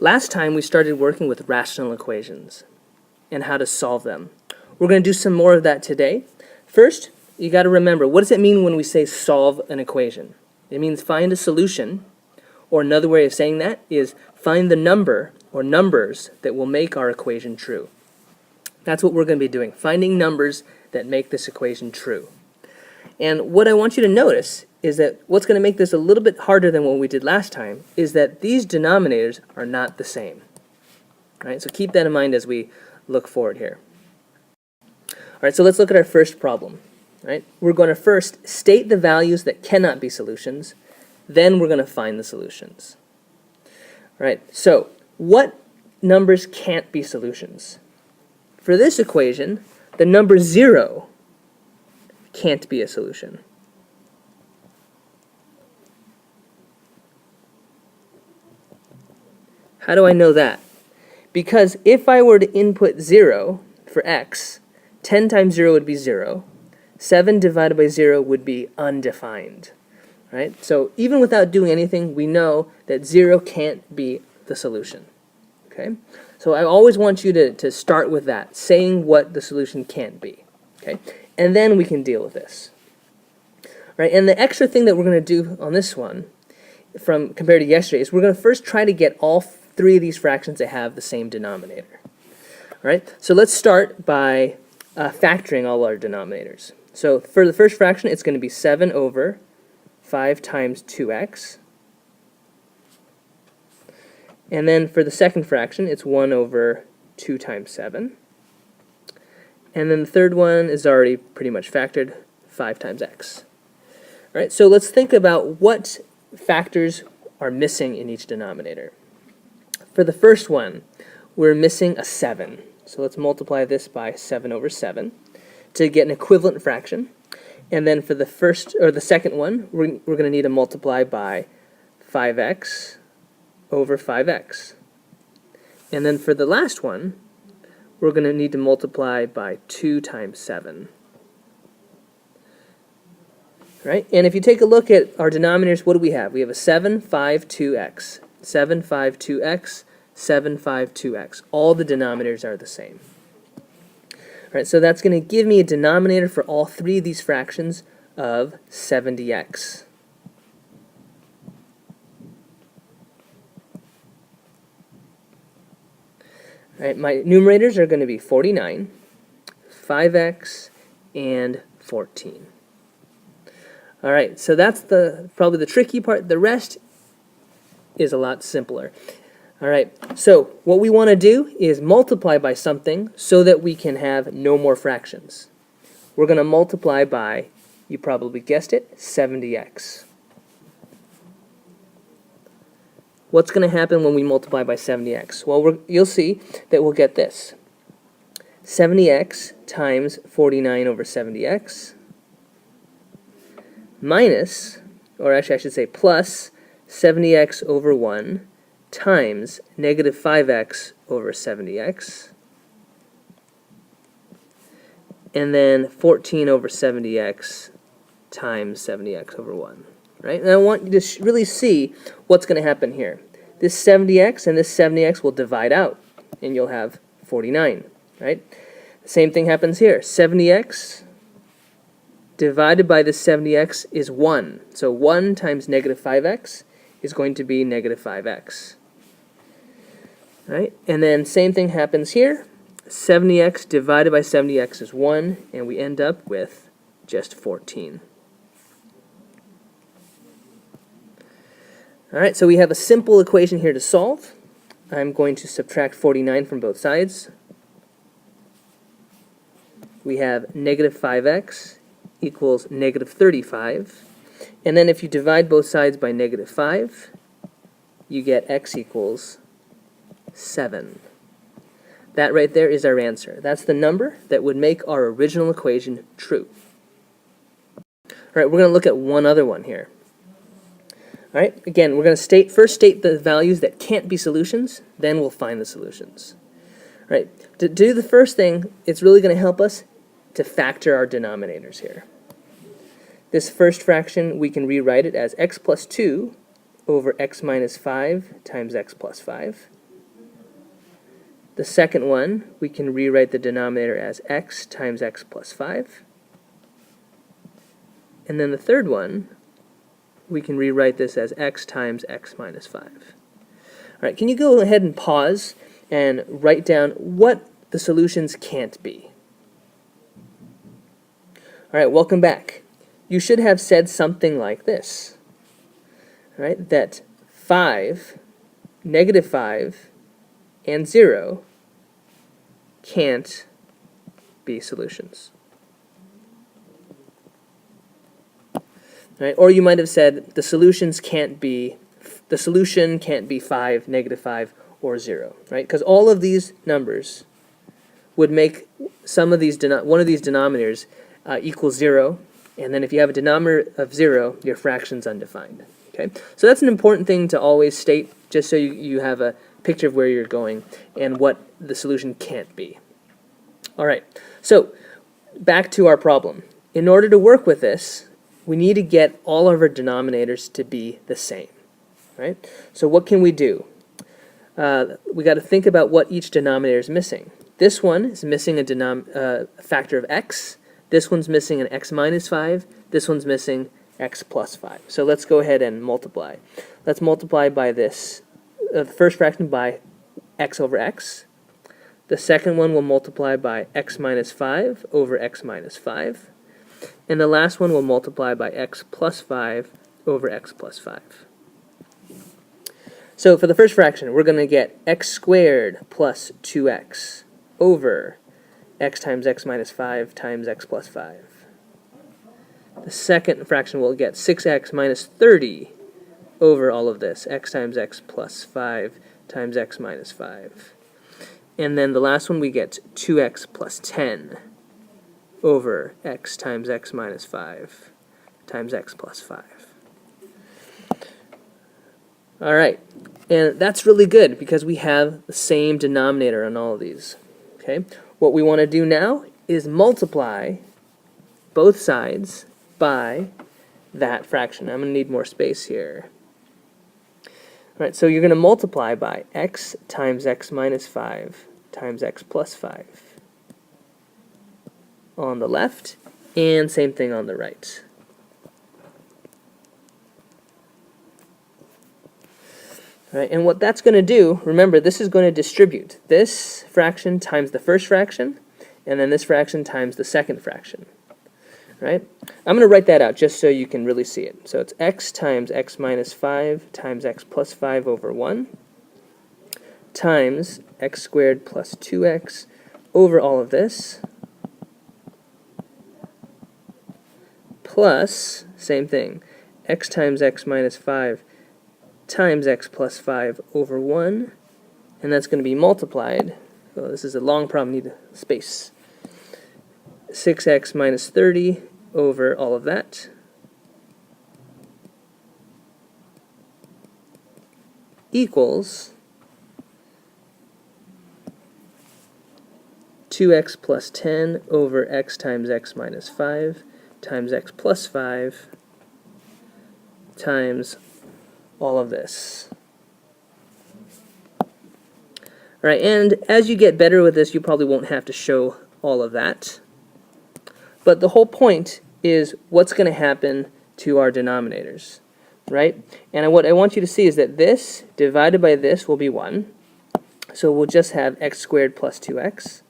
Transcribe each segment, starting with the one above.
Last time we started working with rational equations and how to solve them. We're going to do some more of that today. First, you got to remember, what does it mean when we say solve an equation? It means find a solution, or another way of saying that is find the number or numbers that will make our equation true. That's what we're going to be doing, finding numbers that make this equation true. And what I want you to notice is that what's going to make this a little bit harder than what we did last time is that these denominators are not the same. All right, so keep that in mind as we look forward here. All right, so let's look at our first problem. All right, we're going to first state the values that cannot be solutions, then we're going to find the solutions. All right, so what numbers can't be solutions? For this equation, the number 0 can't be a solution. How do I know that? Because if I were to input 0 for x, 10 times 0 would be 0. 7 divided by 0 would be undefined. Right? So even without doing anything, we know that 0 can't be the solution. Okay? So I always want you to start with that, saying what the solution can't be. Okay? And then we can deal with this. Right? And the extra thing that we're going to do on this one, compared to yesterday, is we're going to first try to get all 3 of these fractions that have the same denominator. All right? So let's start by factoring all our denominators. So for the first fraction, it's going to be 7 over 5 times 2x. And then for the second fraction, it's 1 over 2 times 7. And then the third one is already pretty much factored, 5 times x. All right, so let's think about what factors are missing in each denominator. For the first one, we're missing a 7. So let's multiply this by 7 over 7 to get an equivalent fraction. And then for the second one, we're going to need to multiply by 5x over 5x. And then for the last one, we're going to need to multiply by 2 times 7. Right? And if you take a look at our denominators, what do we have? We have a 7, 5, 2x. 7, 5, 2x, 7, 5, 2x. All the denominators are the same. All right, so that's going to give me a denominator for all 3 of these fractions of 70x. All right, my numerators are going to be 49, 5x, and 14. All right, so that's probably the tricky part. The rest is a lot simpler. All right, so what we want to do is multiply by something so that we can have no more fractions. We're going to multiply by, you probably guessed it, 70x. What's going to happen when we multiply by 70x? Well, you'll see that we'll get this. 70x times 49 over 70x minus, or actually I should say plus, 70x over 1 times negative 5x over 70x, and then 14 over 70x times 70x over 1. Right? And I want you to really see what's going to happen here. This 70x and this 70x will divide out, and you'll have 49. Right? The same thing happens here. 70x divided by this 70x is 1. So 1 times negative 5x is going to be negative 5x. Right? And then same thing happens here. 70x divided by 70x is 1, and we end up with just 14. All right, so we have a simple equation here to solve. I'm going to subtract 49 from both sides. We have negative 5x equals negative 35. And then if you divide both sides by negative 5, you get x equals 7. That right there is our answer. That's the number that would make our original equation true. All right, we're going to look at one other one here. All right, again, we're going to first state the values that can't be solutions, then we'll find the solutions. All right, to do the first thing, it's really going to help us to factor our denominators here. This first fraction, we can rewrite it as x plus 2 over x minus 5 times x plus 5. The second one, we can rewrite the denominator as x times x plus 5. And then the third one, we can rewrite this as x times x minus 5. All right, can you go ahead and pause and write down what the solutions can't be? All right, welcome back. You should have said something like this, right? That 5, negative 5, and 0 can't be solutions. Right? Or you might have said the solution can't be 5, negative 5, or 0, right? Because all of these numbers would make one of these denominators equal 0, and then if you have a denominator of 0, your fraction's undefined. Okay? So that's an important thing to always state, just so you have a picture of where you're going and what the solution can't be. All right, so back to our problem. In order to work with this, we need to get all of our denominators to be the same, right? So what can we do? We got to think about what each denominator is missing. This one is missing a factor of x. This one's missing an x minus 5. This one's missing x plus 5. So let's go ahead and multiply. Let's multiply by this, the first fraction by x over x. The second one will multiply by x minus 5 over x minus 5. And the last one will multiply by x plus 5 over x plus 5. So for the first fraction, we're going to get x squared plus 2x over x times x minus 5 times x plus 5. The second fraction will get 6x minus 30 over all of this, x times x plus 5 times x minus 5. And then the last one we get 2x plus 10 over x times x minus 5 times x plus 5. All right, and that's really good because we have the same denominator on all of these. Okay, what we want to do now is multiply both sides by that fraction. I'm going to need more space here. All right, so you're going to multiply by x times x minus 5 times x plus 5 on the left, and same thing on the right. All right, and what that's going to do, remember, this is going to distribute this fraction times the first fraction, and then this fraction times the second fraction. Right? I'm going to write that out just so you can really see it. So it's x times x minus 5 times x plus 5 over 1 times x squared plus 2x over all of this plus, same thing, x times x minus 5 times x plus 5 over 1, and that's going to be multiplied. Oh, this is a long problem, need a space. 6x minus 30 over all of that equals 2x plus 10 over x times x minus 5 times x plus 5 times all of this. All right, and as you get better with this, you probably won't have to show all of that. But the whole point is what's going to happen to our denominators, right? And what I want you to see is that this divided by this will be 1. So we'll just have x squared plus 2x.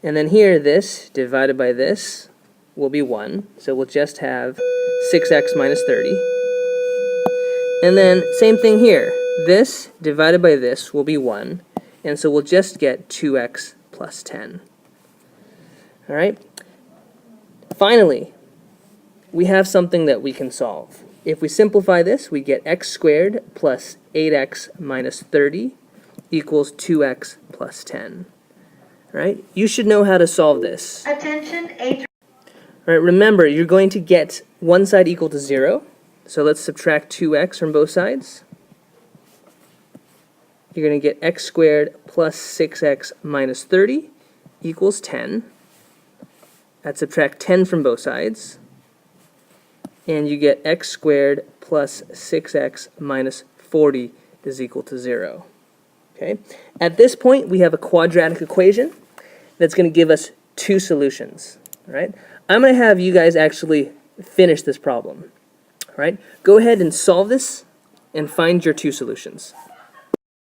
And then here, this divided by this will be 1. So we'll just have 6x minus 30. And then same thing here. This divided by this will be 1. And so we'll just get 2x plus 10. All right? Finally, we have something that we can solve. If we simplify this, we get x squared plus 8x minus 30 equals 2x plus 10. All right? You should know how to solve this. Attention, A3. All right, remember, you're going to get one side equal to 0. So let's subtract 2x from both sides. You're going to get x squared plus 6x minus 30 equals 10. I'd subtract 10 from both sides, and you get x squared plus 6x minus 40 is equal to 0. Okay? At this point, we have a quadratic equation that's going to give us two solutions. All right? I'm going to have you guys actually finish this problem. All right? Go ahead and solve this and find your two solutions.